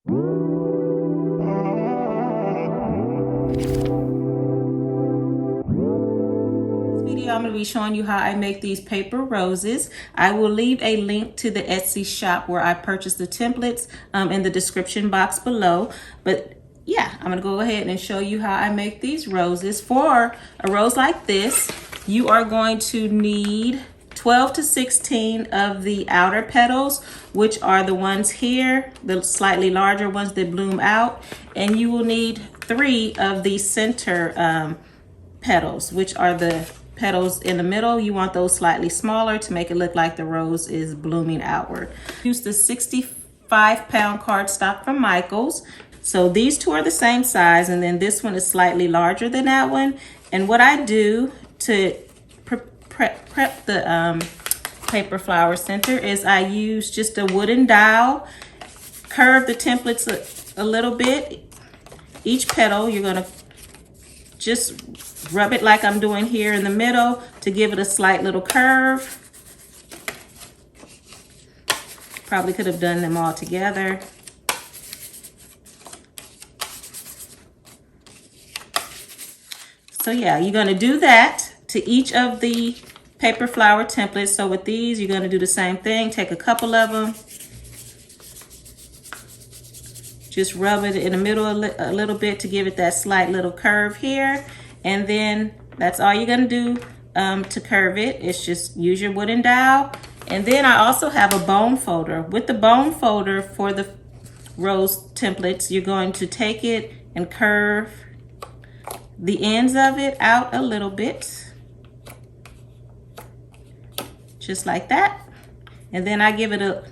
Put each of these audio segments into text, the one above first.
I'm going to be showing you how I make these paper roses. I will leave a link to the Etsy shop where I purchased the templates in the description box below. But yeah, I'm going to go ahead and show you how I make these roses. For a rose like this, you are going to need 12 to 16 of the outer petals, which are the ones here, the slightly larger ones that bloom out. And you will need 3 of the center petals, which are the petals in the middle. You want those slightly smaller to make it look like the rose is blooming outward. Use the 65-pound cardstock from Michaels. So these 2 are the same size, and then this one is slightly larger than that one. And what I do to prep the paper flower center is I use just a wooden dowel, curve the templates a little bit. Each petal, you're gonna just rub it like I'm doing here in the middle to give it a slight little curve. Probably could have done them all together. So yeah, you're gonna do that to each of the paper flower templates. So with these, you're gonna do the same thing. Take a couple of them. Just rub it in the middle a little bit to give it that slight little curve here. And then that's all you're gonna do to curve it. It's just use your wooden dowel. And then I also have a bone folder. With the bone folder for the rose templates, you're going to take it and curve the ends of it out a little bit. Just like that. And then I give it a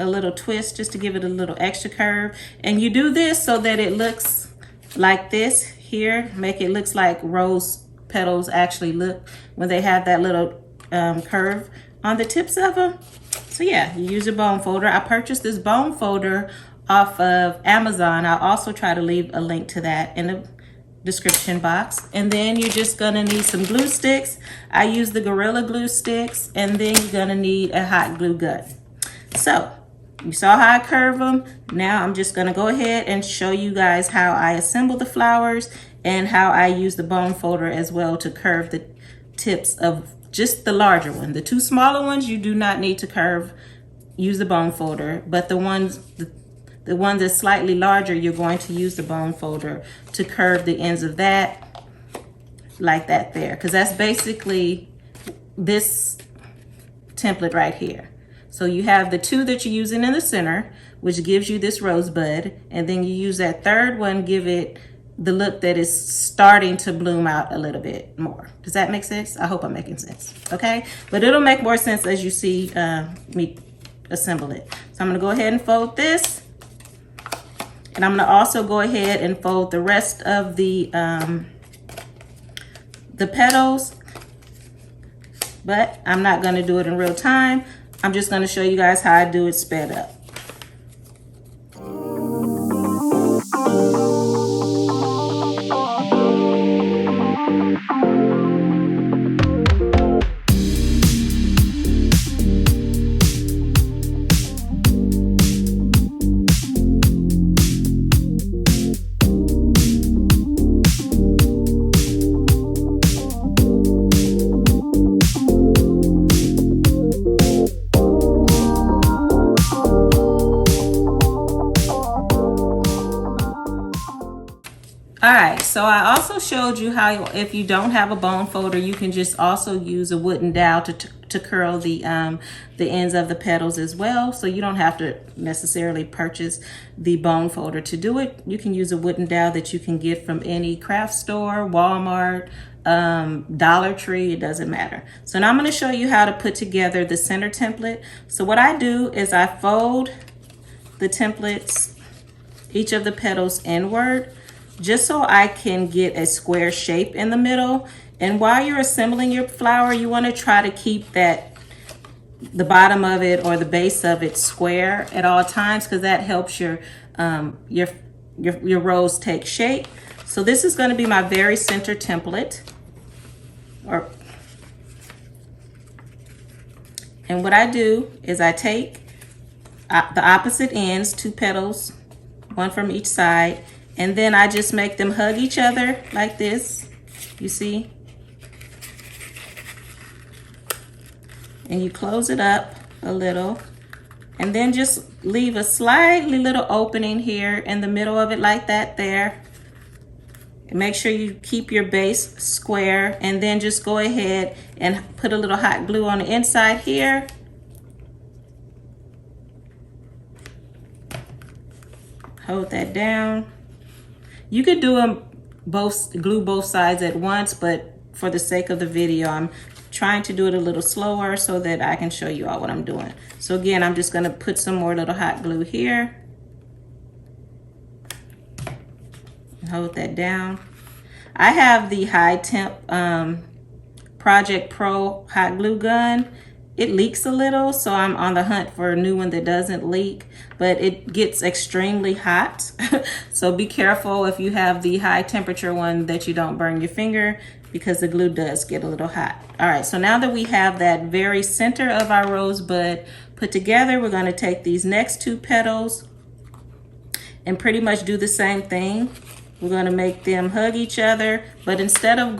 little twist just to give it a little extra curve. And you do this so that it looks like this here. Make it looks like rose petals actually look when they have that little curve on the tips of them. So yeah, you use a bone folder. I purchased this bone folder off of Amazon. I'll also try to leave a link to that in the description box. And then you're just gonna need some glue sticks. I use the Gorilla Glue sticks, and then you're gonna need a hot glue gun. So you saw how I curve them. Now I'm just gonna go ahead and show you guys how I assemble the flowers and how I use the bone folder as well to curve the tips of just the larger one. The 2 smaller ones you do not need to curve, use the bone folder, but the one that's slightly larger, you're going to use the bone folder to curve the ends of that like that there, because that's basically this template right here. So you have the 2 that you're using in the center, which gives you this rosebud, and then you use that 3rd one, give it the look that is starting to bloom out a little bit more. Does that make sense? I hope I'm making sense, okay? But it'll make more sense as you see me assemble it. So I'm gonna go ahead and fold this, and I'm gonna also go ahead and fold the rest of the petals, but I'm not gonna do it in real time. I'm just gonna show you guys how I do it sped up. All right, so I also showed you how if you don't have a bone folder, you can just also use a wooden dowel to curl the ends of the petals as well. So you don't have to necessarily purchase the bone folder to do it. You can use a wooden dowel that you can get from any craft store, Walmart, Dollar Tree, it doesn't matter. So now I'm gonna show you how to put together the center template. So what I do is I fold the templates, each of the petals inward, just so I can get a square shape in the middle. And while you're assembling your flower, you want to try to keep the bottom of it or the base of it square at all times, because that helps your rose take shape. So this is going to be my very center template. And what I do is I take the opposite ends, 2 petals one from each side. And then I just make them hug each other like this, you see? And you close it up a little. And then just leave a slightly little opening here in the middle of it like that there. And make sure you keep your base square, and then just go ahead and put a little hot glue on the inside here. Hold that down. You could do them glue both sides at once, but for the sake of the video, I'm trying to do it a little slower so that I can show you all what I'm doing. So again, I'm just gonna put some more little hot glue here. Hold that down. I have the high temp Project Pro hot glue gun. It leaks a little, so I'm on the hunt for a new one that doesn't leak, but it gets extremely hot. So be careful if you have the high temperature one that you don't burn your finger, because the glue does get a little hot. All right, so now that we have that very center of our rosebud put together, we're gonna take these next two petals and pretty much do the same thing. We're gonna make them hug each other, but instead of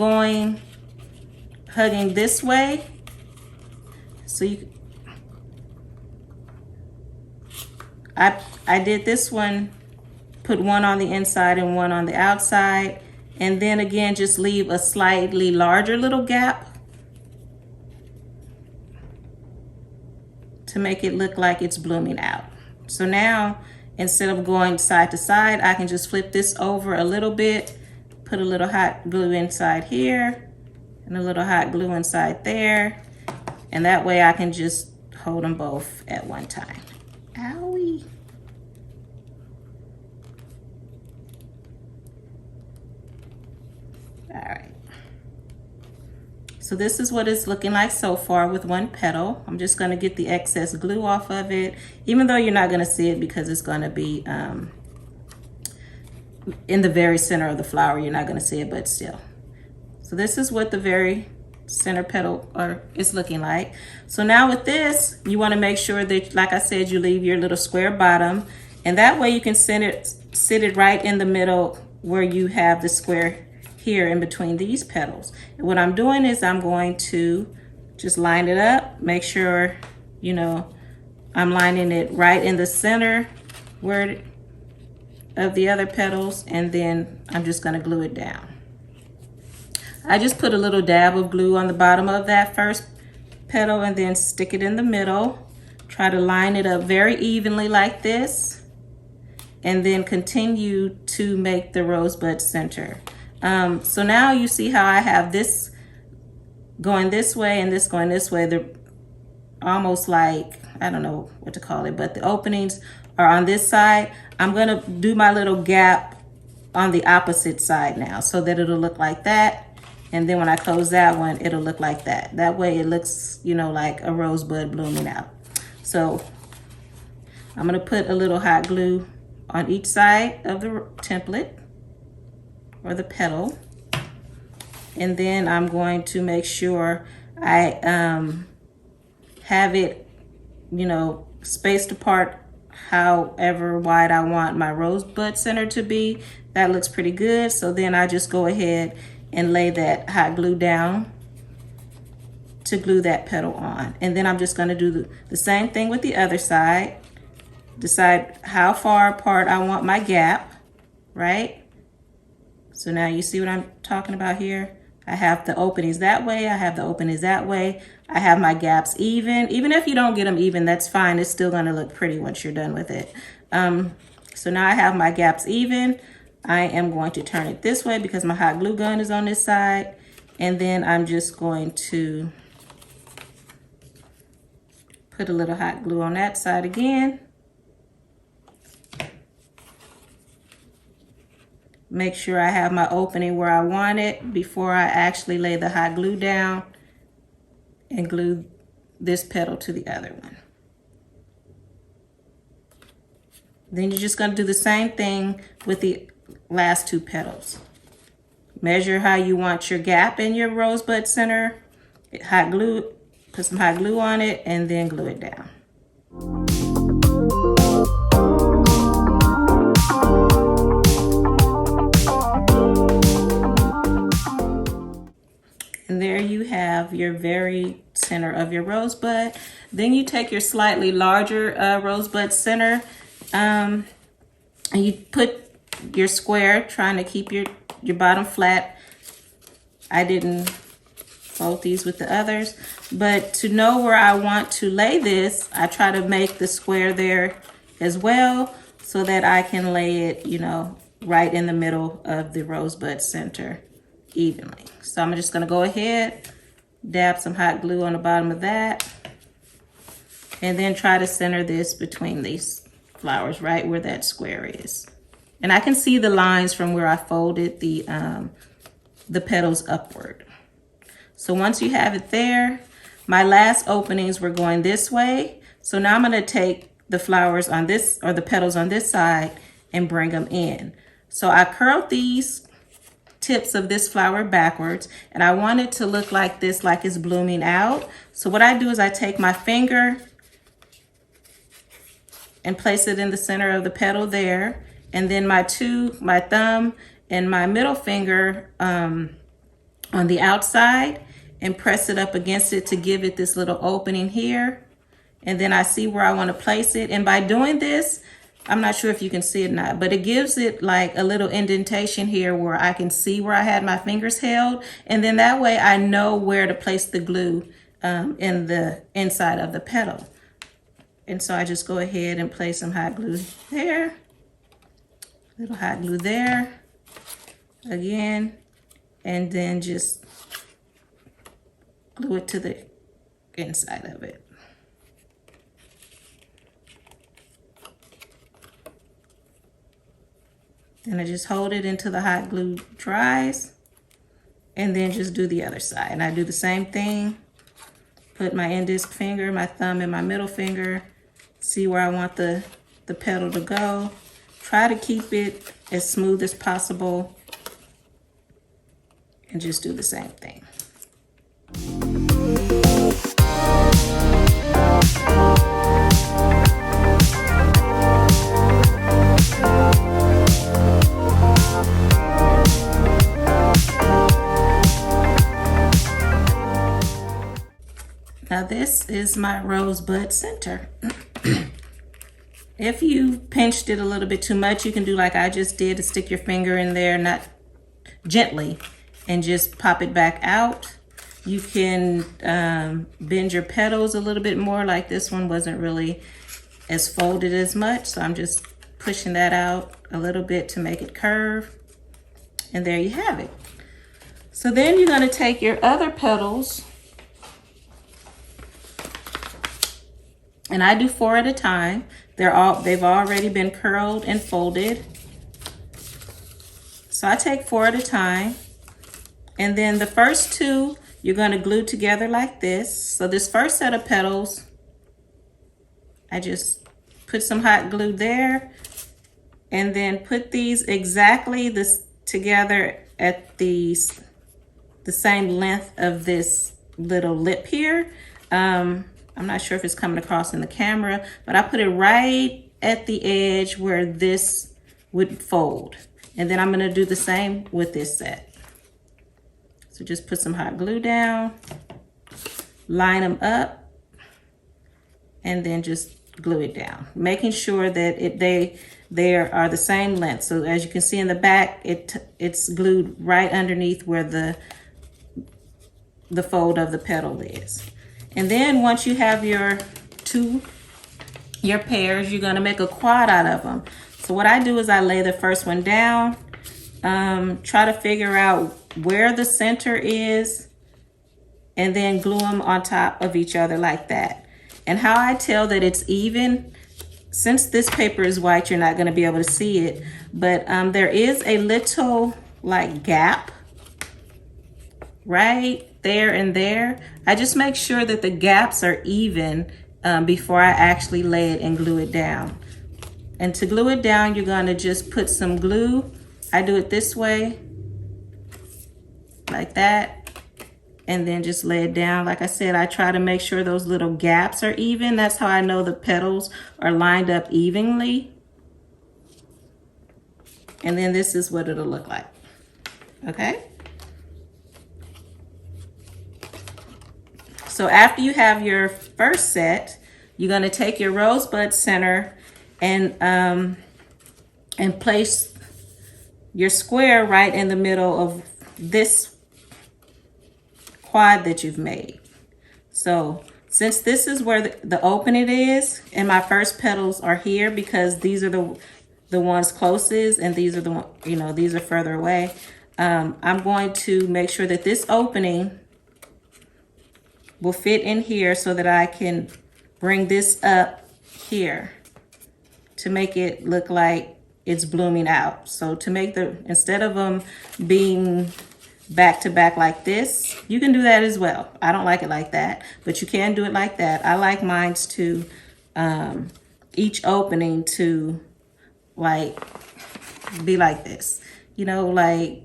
hugging this way, so I did this one, put one on the inside and one on the outside, and then again just leave a slightly larger little gap to make it look like it's blooming out. So now instead of going side to side, I can just flip this over a little bit, put a little hot glue inside here and a little hot glue inside there. And that way I can just hold them both at one time. Owie. All right. So this is what it's looking like so far with one petal. I'm just gonna get the excess glue off of it, even though you're not gonna see it because it's gonna be in the very center of the flower. You're not gonna see it, but still. So this is what the very center petal is looking like. So now with this, you want to make sure that, like I said, you leave your little square bottom, and that way you can sit it right in the middle where you have the square here in between these petals. And what I'm doing is I'm going to just line it up, make sure, you know, I'm lining it right in the center where of the other petals, and then I'm just going to glue it down. I just put a little dab of glue on the bottom of that first petal and then stick it in the middle. Try to line it up very evenly like this, and then continue to make the rosebud center. So now you see how I have this going this way and this going this way. They're almost like, I don't know what to call it, but the openings are on this side. I'm gonna do my little gap on the opposite side now so that it'll look like that. And then when I close that one, it'll look like that. That way it looks, you know, like a rosebud blooming out. So I'm gonna put a little hot glue on each side of the template or the petal. And then I'm going to make sure I have it, you know, spaced apart however wide I want my rosebud center to be. That looks pretty good. So then I just go ahead and lay that hot glue down to glue that petal on. And then I'm just gonna do the same thing with the other side. Decide how far apart I want my gap, right? So now you see what I'm talking about here? I have the openings that way, I have the openings that way. I have my gaps even. Even if you don't get them even, that's fine. It's still gonna look pretty once you're done with it. So now I have my gaps even. I am going to turn it this way because my hot glue gun is on this side. And then I'm just going to put a little hot glue on that side again. Make sure I have my opening where I want it before I actually lay the hot glue down and glue this petal to the other one. Then you're just going to do the same thing with the last two petals. Measure how you want your gap in your rosebud center. Hot glue, put some hot glue on it, and then glue it down. your very center of your rosebud. Then you take your slightly larger rosebud center, and you put your square, trying to keep your bottom flat. I didn't fold these with the others, but to know where I want to lay this, I try to make the square there as well so that I can lay it, you know, right in the middle of the rosebud center evenly. So I'm just gonna go ahead, dab some hot glue on the bottom of that, and then try to center this between these flowers right where that square is. And I can see the lines from where I folded the petals upward. So once you have it there, my last openings were going this way. So now I'm gonna take the flowers on this, or the petals on this side, and bring them in. So I curled these tips of this flower backwards, and I want it to look like this, like it's blooming out. So what I do is I take my finger and place it in the center of the petal there, and then my thumb and my middle finger on the outside, and press it up against it to give it this little opening here. And then I see where I want to place it, and by doing this, I'm not sure if you can see it or not, but it gives it like a little indentation here where I can see where I had my fingers held. And then that way I know where to place the glue in the inside of the petal. And so I just go ahead and place some hot glue there, little hot glue there again, and then just glue it to the inside of it. And I just hold it until the hot glue dries, and then just do the other side. And I do the same thing. Put my index finger, my thumb, and my middle finger. See where I want the petal to go. Try to keep it as smooth as possible. And just do the same thing. Now this is my rosebud center. If you pinched it a little bit too much, you can do like I just did, to stick your finger in there, not gently, and just pop it back out. You can bend your petals a little bit more, like this one wasn't really as folded as much, so I'm just pushing that out a little bit to make it curve. And there you have it. So then you're gonna take your other petals, and I do 4 at a time. They've already been curled and folded. So I take 4 at a time. And then the first 2, you're gonna glue together like this. So this first set of petals, I just put some hot glue there, and then put these exactly together at the same length of this little lip here. I'm not sure if it's coming across in the camera, but I put it right at the edge where this would fold. And then I'm gonna do the same with this set. So just put some hot glue down, line them up, and then just glue it down, making sure that they are the same length. So as you can see in the back, it's glued right underneath where the fold of the petal is. And then once you have your pairs, you're gonna make a quad out of them. So what I do is I lay the first one down, try to figure out where the center is, and then glue them on top of each other like that. And how I tell that it's even, since this paper is white, you're not gonna be able to see it, but there is a little like gap right there and there. I just make sure that the gaps are even before I actually lay it and glue it down. And to glue it down, you're gonna just put some glue. I do it this way, like that, and then just lay it down. Like I said, I try to make sure those little gaps are even. That's how I know the petals are lined up evenly. And then this is what it'll look like, okay? So after you have your first set, you're going to take your rosebud center and place your square right in the middle of this quad that you've made. So since this is where the opening is, and my first petals are here because these are the ones closest and these are the one, you know, these are further away. I'm going to make sure that this opening will fit in here so that I can bring this up here to make it look like it's blooming out. So to make instead of them being back to back like this, you can do that as well. I don't like it like that, but you can do it like that. I like mine's to each opening to like be like this, you know, like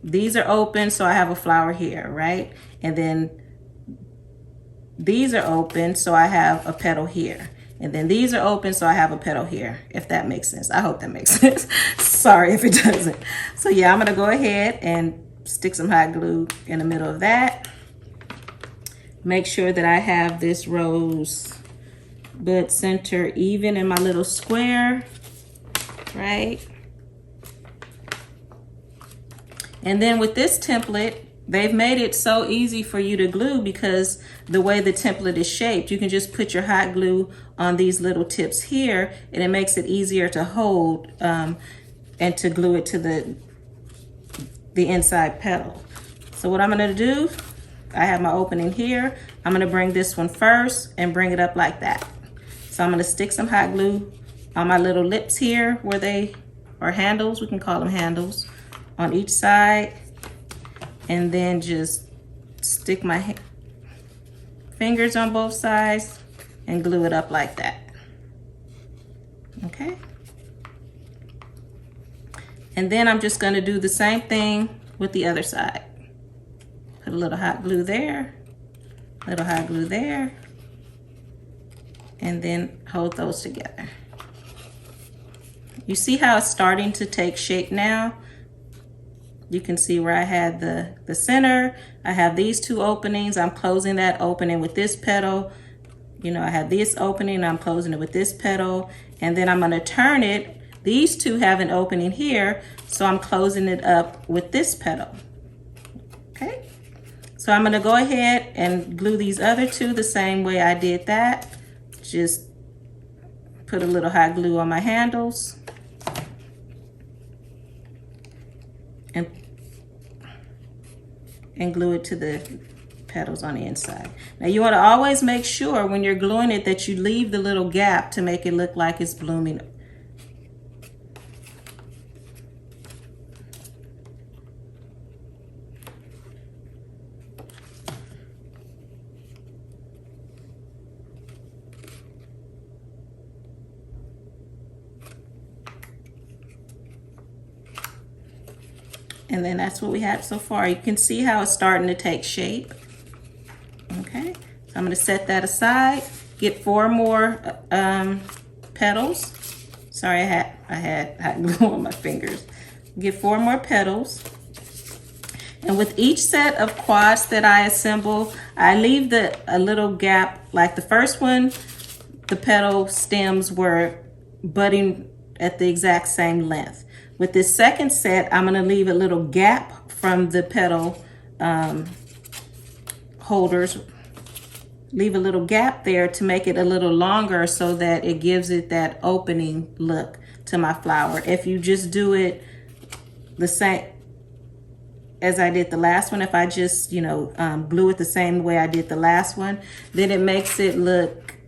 these are open, so I have a flower here, right? And then these are open, so I have a petal here. And then these are open, so I have a petal here, if that makes sense. I hope that makes sense. Sorry if it doesn't. So yeah, I'm gonna go ahead and stick some hot glue in the middle of that. Make sure that I have this rose bud center even in my little square, right? And then with this template, they've made it so easy for you to glue because the way the template is shaped, you can just put your hot glue on these little tips here and it makes it easier to hold and to glue it to the inside petal. So what I'm gonna do, I have my opening here. I'm gonna bring this one first and bring it up like that. So I'm gonna stick some hot glue on my little lips here where they are handles, we can call them handles, on each side. And then just stick my fingers on both sides and glue it up like that. Okay. And then I'm just gonna do the same thing with the other side. Put a little hot glue there, little hot glue there, and then hold those together. You see how it's starting to take shape now? You can see where I had the center. I have these two openings. I'm closing that opening with this petal. You know, I have this opening, I'm closing it with this petal. And then I'm gonna turn it. These two have an opening here, so I'm closing it up with this petal. Okay? So I'm gonna go ahead and glue these other two the same way I did that. Just put a little hot glue on my handles. And glue it to the petals on the inside. Now you want to always make sure when you're gluing it that you leave the little gap to make it look like it's blooming. And then that's what we have so far. You can see how it's starting to take shape. Okay, so I'm gonna set that aside, get 4 more petals. Sorry, I had hot glue on my fingers. Get 4 more petals. And with each set of quads that I assemble, I leave a little gap. Like the first one, the petal stems were budding at the exact same length. With this second set, I'm gonna leave a little gap from the petal holders. Leave a little gap there to make it a little longer so that it gives it that opening look to my flower. If you just do it the same as I did the last one, if I just, you know, glue it the same way I did the last one, then it makes it look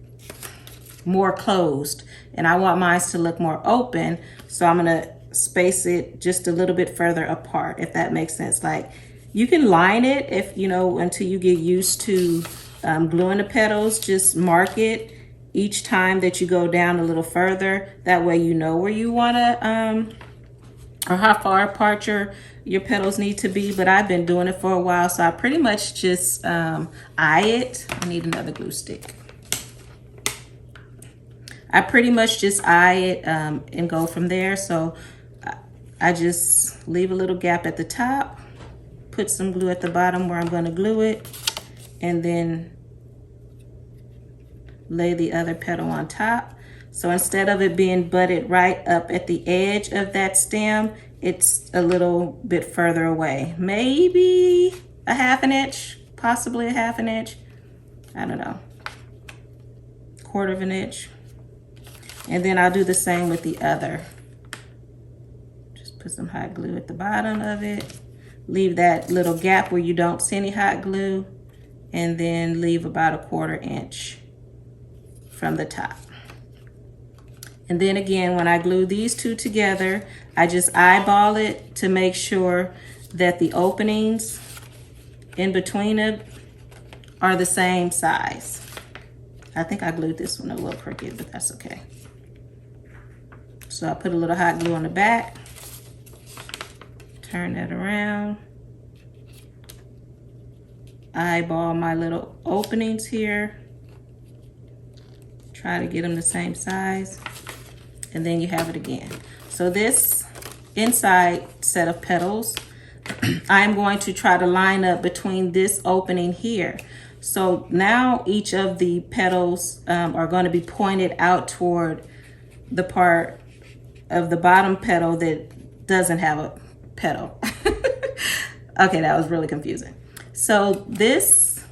more closed. And I want mine to look more open, so I'm gonna space it just a little bit further apart, if that makes sense. Like you can line it if, you know, until you get used to gluing the petals. Just mark it each time that you go down a little further. That way you know where you want to or how far apart your petals need to be. But I've been doing it for a while, so I pretty much just eye it. I need another glue stick. I pretty much just eye it and go from there. So I just leave a little gap at the top, put some glue at the bottom where I'm going to glue it, and then lay the other petal on top. So instead of it being butted right up at the edge of that stem, it's a little bit further away. Maybe a half an inch, possibly a half an inch. I don't know, quarter of an inch. And then I'll do the same with the other. Just put some hot glue at the bottom of it. Leave that little gap where you don't see any hot glue, and then leave about a quarter inch from the top. And then again, when I glue these two together, I just eyeball it to make sure that the openings in between it are the same size. I think I glued this one a little crooked, but that's okay. So I put a little hot glue on the back, turn that around, eyeball my little openings here, try to get them the same size, and then you have it again. So this inside set of petals, I'm going to try to line up between this opening here. So now each of the petals are going to be pointed out toward the part of the bottom petal that doesn't have a petal. Okay, that was really confusing. So this,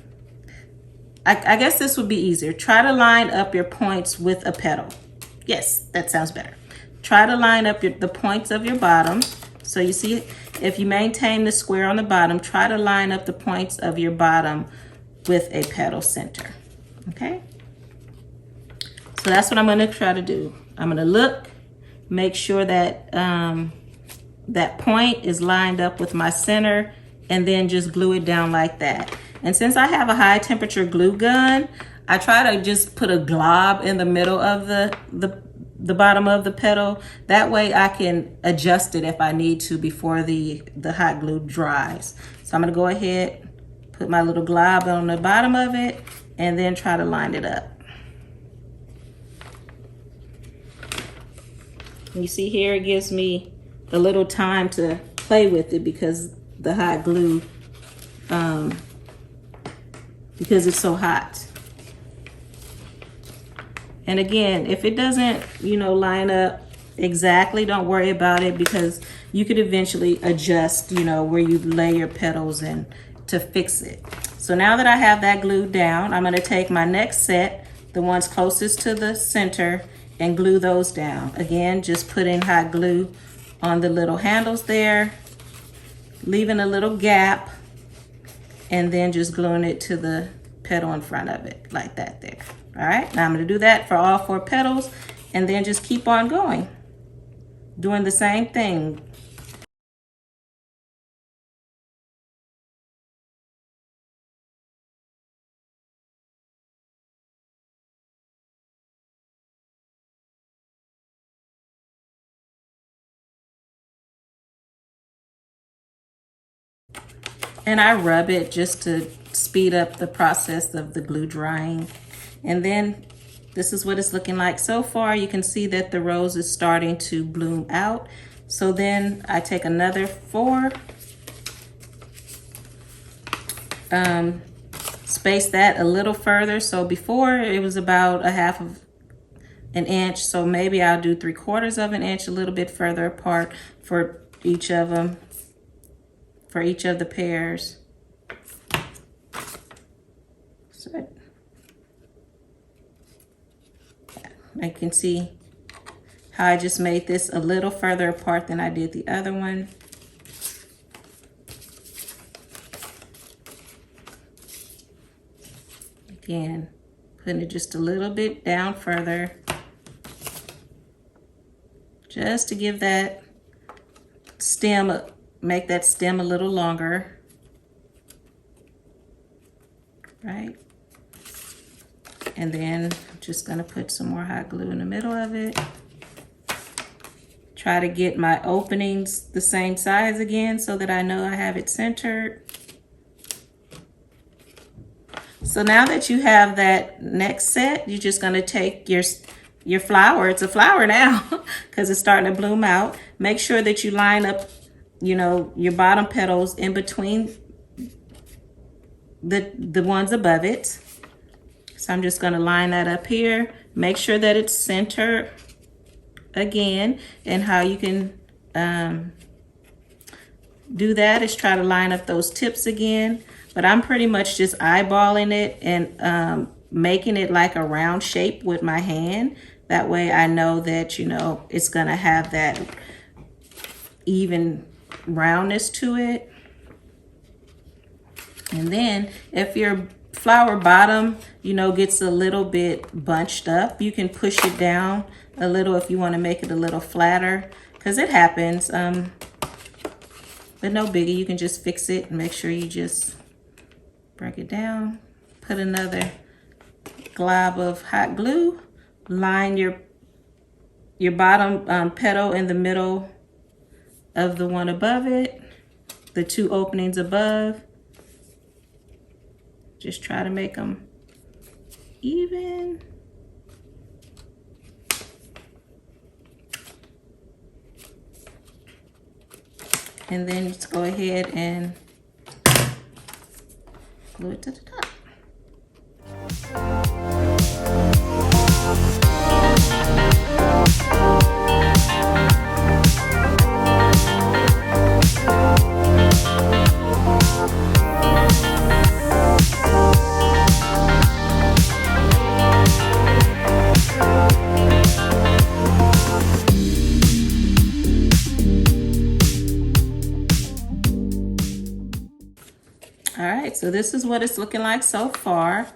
I guess this would be easier. Try to line up your points with a petal. Yes, that sounds better. Try to line up the points of your bottom. So you see, if you maintain the square on the bottom, try to line up the points of your bottom with a petal center, okay? So that's what I'm gonna try to do. I'm gonna look, make sure that that point is lined up with my center, and then just glue it down like that. And since I have a high temperature glue gun, I try to just put a glob in the middle of the bottom of the petal. That way I can adjust it if I need to before the hot glue dries. So I'm gonna go ahead, put my little glob on the bottom of it, and then try to line it up. You see here, it gives me a little time to play with it because the hot glue, because it's so hot. And again, if it doesn't, line up exactly, don't worry about it, because you could eventually adjust, where you lay your petals and to fix it. So now that I have that glued down, I'm gonna take my next set, the ones closest to the center, and glue those down. Again, just putting hot glue on the little handles there, leaving a little gap, and then just gluing it to the petal in front of it, like that there. All right, now I'm gonna do that for all 4 petals, and then just keep on going, doing the same thing. And I rub it just to speed up the process of the glue drying. And then this is what it's looking like so far. You can see that the rose is starting to bloom out. So then I take another 4, space that a little further. So before it was about a half of an inch. So maybe I'll do 3/4 of an inch, a little bit further apart for each of them. For each of the pairs. So I can see how I just made this a little further apart than I did the other one. Again, putting it just a little bit down further, just to give that stem make that stem a little longer, right? And then I'm just gonna put some more hot glue in the middle of it. Try to get my openings the same size again so that I know I have it centered. So now that you have that next set, you're just gonna take your flower, it's a flower now, because it's starting to bloom out. Make sure that you line up your bottom petals in between the ones above it. So I'm just gonna line that up here. Make sure that it's centered again. And how you can do that is try to line up those tips again. But I'm pretty much just eyeballing it and making it like a round shape with my hand. That way I know that, you know, it's gonna have that even roundness to it. And then if your flower bottom, you know, gets a little bit bunched up, you can push it down a little if you want to make it a little flatter, because it happens. But no biggie, you can just fix it and make sure you just break it down. Put another glob of hot glue. Line your bottom petal in the middle of the one above it, the two openings above. Just try to make them even. And then just go ahead and glue it to the top. So this is what it's looking like so far.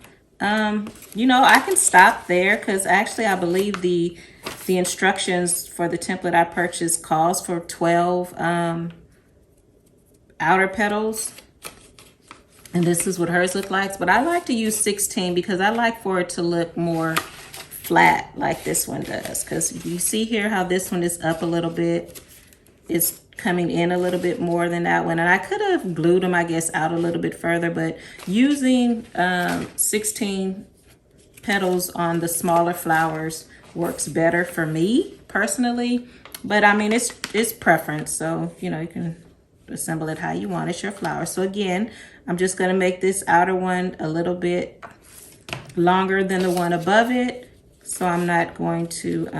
You know, I can stop there because actually I believe the instructions for the template I purchased calls for 12 outer petals. And this is what hers look like. But I like to use 16 because I like for it to look more flat like this one does. Because you see here how this one is up a little bit. It's coming in a little bit more than that one, and I could have glued them, I guess, out a little bit further, but using 16 petals on the smaller flowers works better for me personally. But I mean, it's preference, so you know, you can assemble it how you want. It's your flower. So again, I'm just going to make this outer one a little bit longer than the one above it, so I'm not going to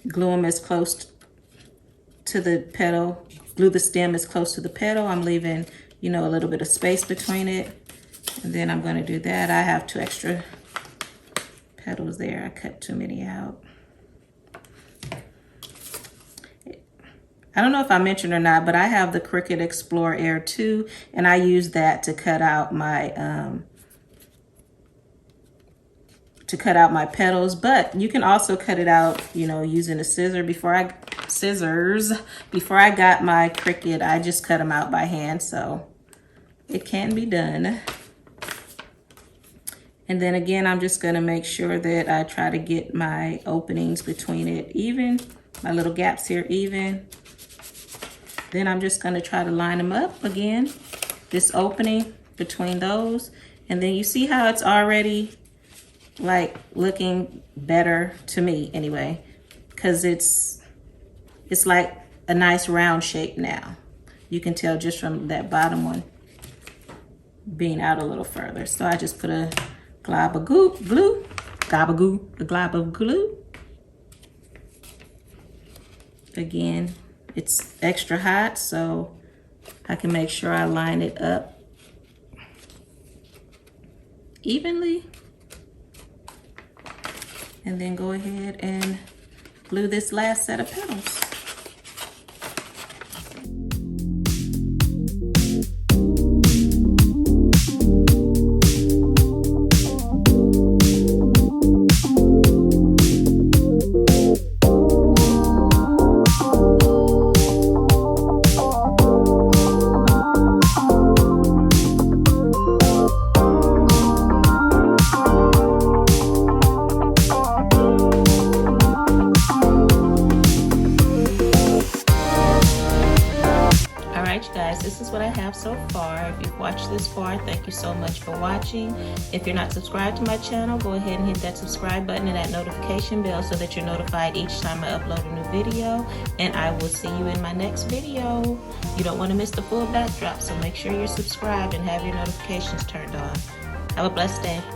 glue them as close to the petal, glue the stem as close to the petal. I'm leaving, you know, a little bit of space between it. And then I'm going to do that. I have 2 extra petals there. I cut too many out. I don't know if I mentioned or not, but I have the Cricut Explorer Air 2, and I use that to cut out my petals. But you can also cut it out, you know, using a scissors. Before I got my Cricut, I just cut them out by hand, so it can be done. And then again, I'm just gonna make sure that I try to get my openings between it even, my little gaps here even. Then I'm just gonna try to line them up again, this opening between those. And then you see how it's already like looking better to me anyway, because it's like a nice round shape now. You can tell just from that bottom one being out a little further. So I just put a glob of glue. Again, it's extra hot, so I can make sure I line it up evenly. And then go ahead and glue this last set of petals. have so far. If you've watched this far, thank you so much for watching. If you're not subscribed to my channel, go ahead and hit that subscribe button and that notification bell so that you're notified each time I upload a new video. And I will see you in my next video. You don't want to miss the full backdrop, so make sure you're subscribed and have your notifications turned on. Have a blessed day.